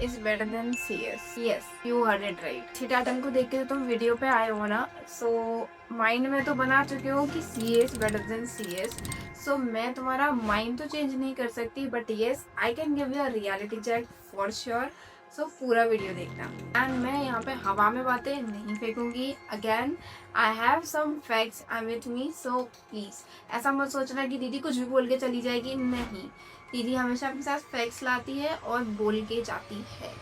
is better than CS. Yes, you heard it right. थिटाटन को देख के तो तुम वीडियो पे आए हो ना, सो माइंड में तो बना चुके हो कि CA is better than CS. सो मैं तुम्हारा माइंड तो चेंज नहीं कर सकती, but yes I can give you a reality check for sure. So पूरा वीडियो देखना. एंड मैं यहाँ पे हवा में बातें नहीं फेंकूंगी. Again I have some facts I with me, so please ऐसा मत सोचना कि दीदी कुछ भी बोल के चली जाएगी. नहीं, दीदी हमेशा अपने साथ फैक्ट्स लाती है और बोल के जाती है.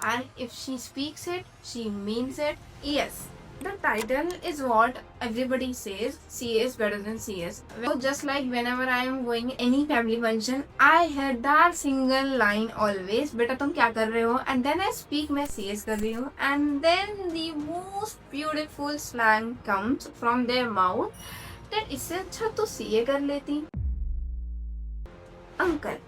And if she speaks it, she means it. Yes, the title is what everybody says, CA is better than CS. So just like whenever I am going any family function, I hear that single line always, बेटा तुम क्या कर रहे हो? And then I speak, मैं CS कर रही हूँ. And then the most beautiful slang comes from their mouth that इससे अच्छा तो CA कर लेती. Uncle,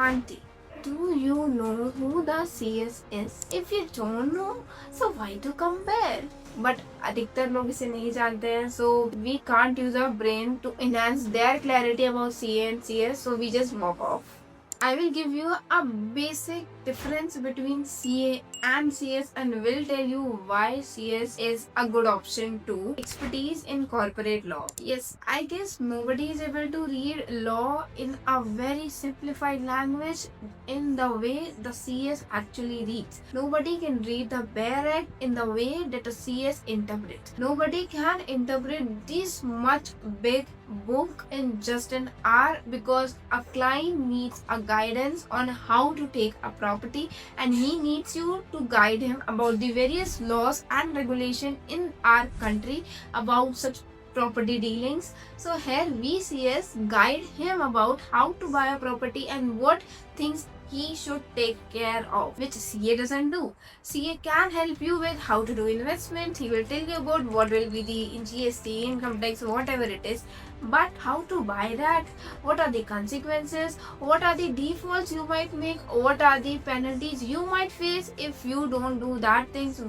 auntie, do you know who the CS is? If you don't know, so why to compare? But अधिकतर लोग इसे नहीं जानते हैं, so we can't use our brain to enhance their clarity about CA and CS, so we just walk off. I will give you a basic difference between CA and CS and will tell you why CS is a good option too. Expertise in corporate law. Yes, I guess nobody is able to read law in a very simplified language in the way the CS actually reads. Nobody can read the bare act in the way that a CS interprets. Nobody can interpret this much big book in just an hour because a client needs a guidance on how to take a property and he needs you to guide him about the various laws and regulation in our country about such property dealings. So here VCS guide him about how to buy a property and what things he should take care of, which CA doesn't do. CA can help you with how to do investment. He will tell you about what will be the GST, income tax, whatever it is. But how to buy that? What are the consequences? What are the defaults you might make? What are the penalties you might face if you don't do that things?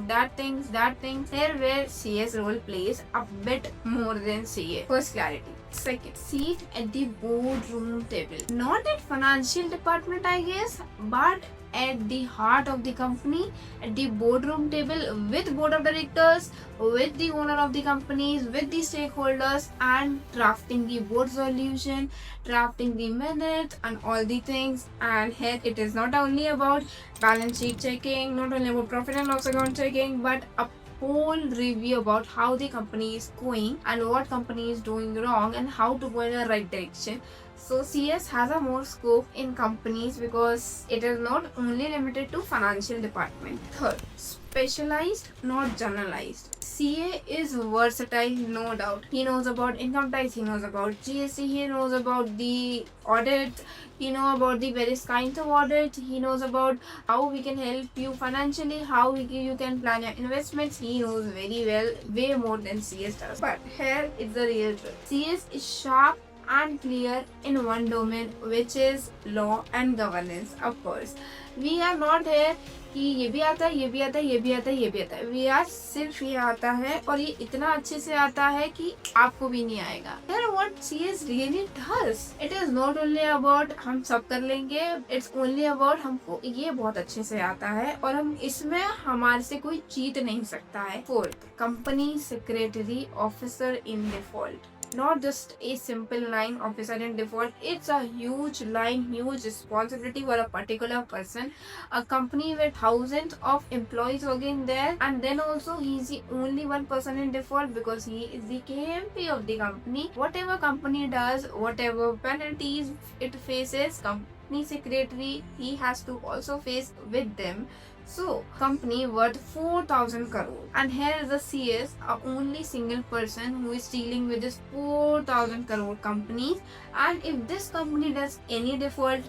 Here where CS role plays a bit more than CA. First, clarity. Second, seat at the boardroom table. Not at financial department, I guess, but at the heart of the company, at the boardroom table with board of directors, with the owner of the companies, with the stakeholders, and drafting the board solution, drafting the minutes and all the things. And here it is not only about balance sheet checking, not only about profit and loss account checking, but a whole review about how the company is going and what company is doing wrong and how to go in the right direction. So CS has a more scope in companies because it is not only limited to financial department. Third, specialized, not generalized. CA is versatile, no doubt. He knows about income tax, he knows about GST, he knows about the audit, he knows about the various kinds of audit, he knows about how we can help you financially, how you can plan your investments. He knows very well, way more than CS does. But here is the real truth. CS is sharp and clear in one domain, which is law and governance. Of course, we are not here कि ये भी आता है, ये भी आता है, ये भी आता है, ये भी आता है. वी आर सिर्फ ये आता है और ये इतना अच्छे से आता है कि आपको भी नहीं आएगा. Here what CS really does, it is not only about हम सब कर लेंगे, it's only about हमको ये बहुत अच्छे से आता है और हम इसमें हमारे से कोई जीत नहीं सकता है. Fourth, company secretary officer in default. Not just a simple line officer in default, it's a huge line, huge responsibility for a particular person. A company with thousands of employees working there, and then also he's the only one person in default because he is the KMP of the company. Whatever company does, whatever penalties it faces, company secretary, he has to also face with them. So, company worth 4,000 crore. And here is the CS, a only single person who is dealing with this 4,000 crore companies. And if this company does any default,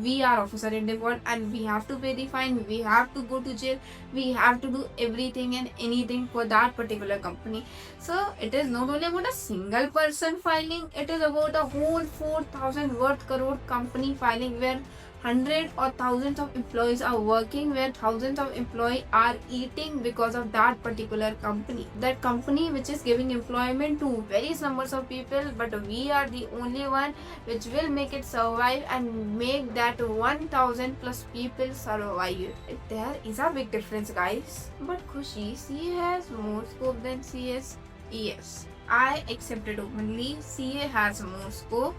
we are officer in default and we have to pay the fine, we have to go to jail, we have to do everything and anything for that particular company. So it is not only about a single person filing, it is about a whole 4,000 worth crore company filing where hundred or thousands of employees are working, where thousands of employees are eating because of that particular company. That company which is giving employment to various numbers of people, but we are the only one which will make it survive and make that 1000 plus people survive. There is a big difference, guys. But Khushi, CA has more scope than CS. Yes, I accept it openly. CA has more scope,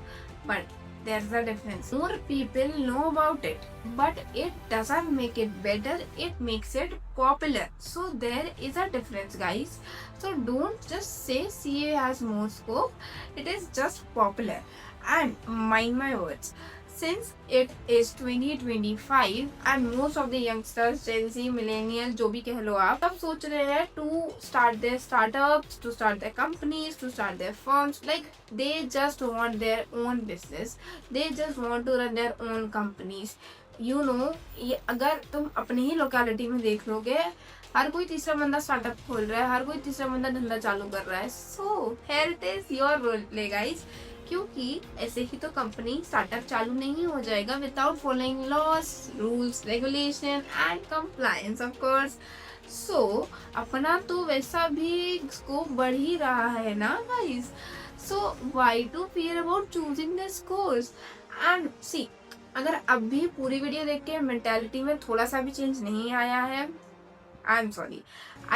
but there's a difference. More people know about it, but it doesn't make it better, it makes it popular. So there is a difference, guys. So don't just say CA has more scope, it is just popular. And mind my words, since it is 2025 and most of the youngsters, Gen Z, millennials, जो भी कह लो आप, सब सोच रहे हैं to start their startups, to start their companies, to start their firms. Like they just want their own business, they just want to run their own companies. You know, ये अगर तुम अपनी ही लोकेलिटी में देख लोगे, हर कोई तीसरा बंदा स्टार्टअप खोल रहा है, हर कोई तीसरा बंदा धंधा चालू कर रहा है. So here it is your role play, guys. क्योंकि ऐसे ही तो कंपनी स्टार्टअप चालू नहीं हो जाएगा without following laws, rules, regulation and compliance of course. So अपना तो वैसा भी स्कोप बढ़ ही रहा है ना guys. So why to fear about choosing the course. And see, अगर अब भी पूरी वीडियो देख के मेंटालिटी में थोड़ा सा भी चेंज नहीं आया है, I'm sorry,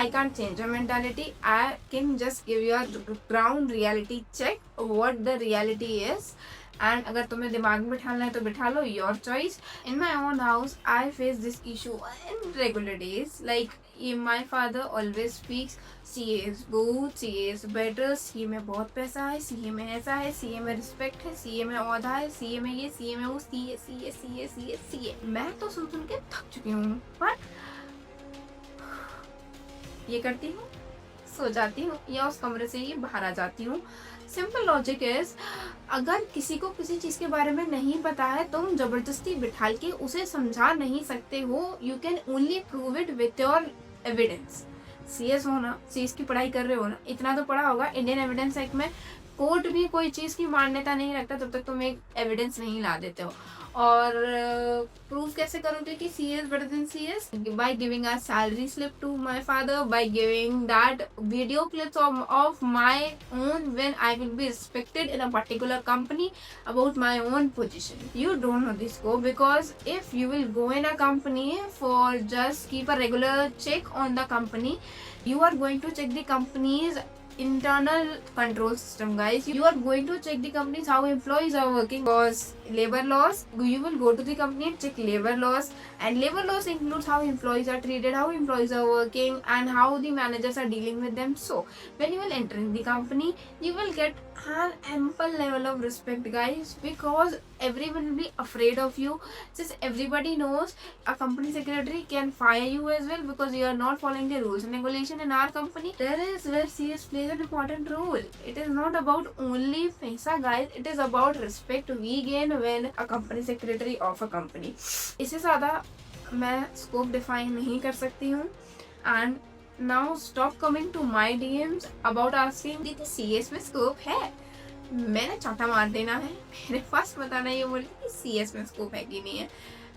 I can't change your mentality. I can just give you a ground reality check what the reality is. And अगर तुम्हें दिमाग में बिठाना है तो बिठा लो, your choice. In my own house, I face this issue in regular days. Like my father always speaks, CA is good, CA is better, CA में बहुत पैसा है, CA में ऐसा है, CA में रिस्पेक्ट है, CA में औहदा है, CA में ये, CA में वो, CA CA CA CA CA. मैं तो सुन के थक चुकी हूँ. But ये करती हूँ, सो जाती हूँ या उस कमरे से ही बाहर आ जाती हूँ. सिंपल लॉजिक इज, अगर किसी को किसी चीज़ के बारे में नहीं पता है, तुम जबरदस्ती बिठाल के उसे समझा नहीं सकते हो. You can only prove it with your evidence. CS हो ना, सीएस की पढ़ाई कर रहे हो ना, इतना तो पढ़ा होगा. इंडियन एविडेंस एक्ट में कोर्ट भी कोई चीज़ की मान्यता नहीं रखता जब तक तुम एक एविडेंस नहीं ला देते हो. और प्रूव कैसे करोगे कि C S better than C S? By giving a salary slip to my father, by giving that video clips of my own when I will be respected in a particular company about my own position. You don't know this scope, because if you will go in a company for just keep a regular check on the company, you are going to check the company's internal control system, guys. You are going to check the companies how employees are working, because labor laws, you will go to the company and check labor laws, and labor laws includes how employees are treated, how employees are working, and how the managers are dealing with them. So when you will enter in the company, you will get an ample level of respect, guys, because everyone will be afraid of you. Since everybody knows a company secretary can fire you as well because you are not following the rules and regulation in our company. There is where CS plays an important role. It is not about only paisa, guys, it is about respect we gain when a company secretary of a company. इससे ज़्यादा मैं scope define नहीं कर सकती हूँ. And now stop coming to my DMs about asking the CS में scope है. मैंने चाटा मार देना है, मेरे पास बताना ये बोले कि CS में स्कोप है कि नहीं है.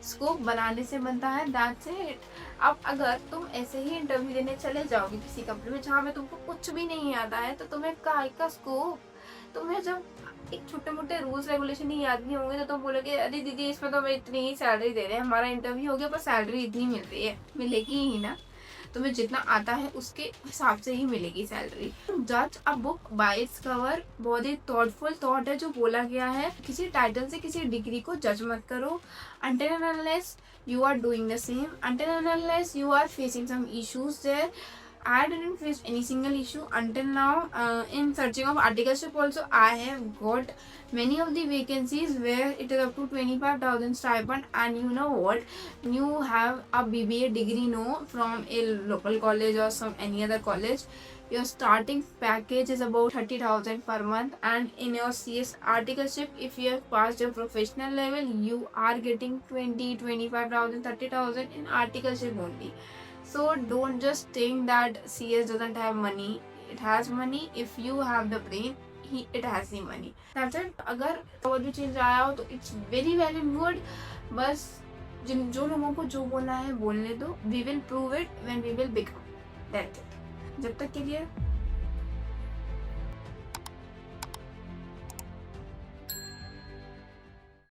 स्कोप बनाने से बनता है, दैट्स इट. अब अगर तुम ऐसे ही इंटरव्यू देने चले जाओगे किसी कंपनी में जहाँ में तुमको कुछ भी नहीं आता है, तो तुम्हें काय का स्कोप? तुम्हें जब एक छोटे मोटे रूल्स रेगुलेशन ही याद नहीं होंगे तो तुम बोलोगे अरे दीदी इसमें तो हमें इतनी ही सैलरी दे रहे हैं, हमारा इंटरव्यू हो गया पर सैलरी इतनी मिल रही है. मिलेगी ही ना, तुम्हें जितना आता है उसके हिसाब से ही मिलेगी सैलरी. जज a book by its cover बहुत ही थॉटफुल थॉट है जो बोला गया है. किसी टाइटल से किसी डिग्री को जज मत करो until and unless you are doing the same, until and unless you are facing some issues there. I didn't face any single issue until now. In searching of articleship also, I have got many of the vacancies where it is up to 25,000 stipend. And you know what? When you have a BBA degree, no, from a local college or some any other college, your starting package is about 30,000 per month. And in your CS articleship, if you have passed your professional level, you are getting 20, 25,000, 30,000 in articleship only. So don't just think that CS doesn't have money. It has money if you have the brain. it has the money. That's it. अगर और भी change आया हो तो it's very very good. बस जो लोगों को जो बोलना है बोलने दो. We will prove it when we will become. That's it. जब तक के लिए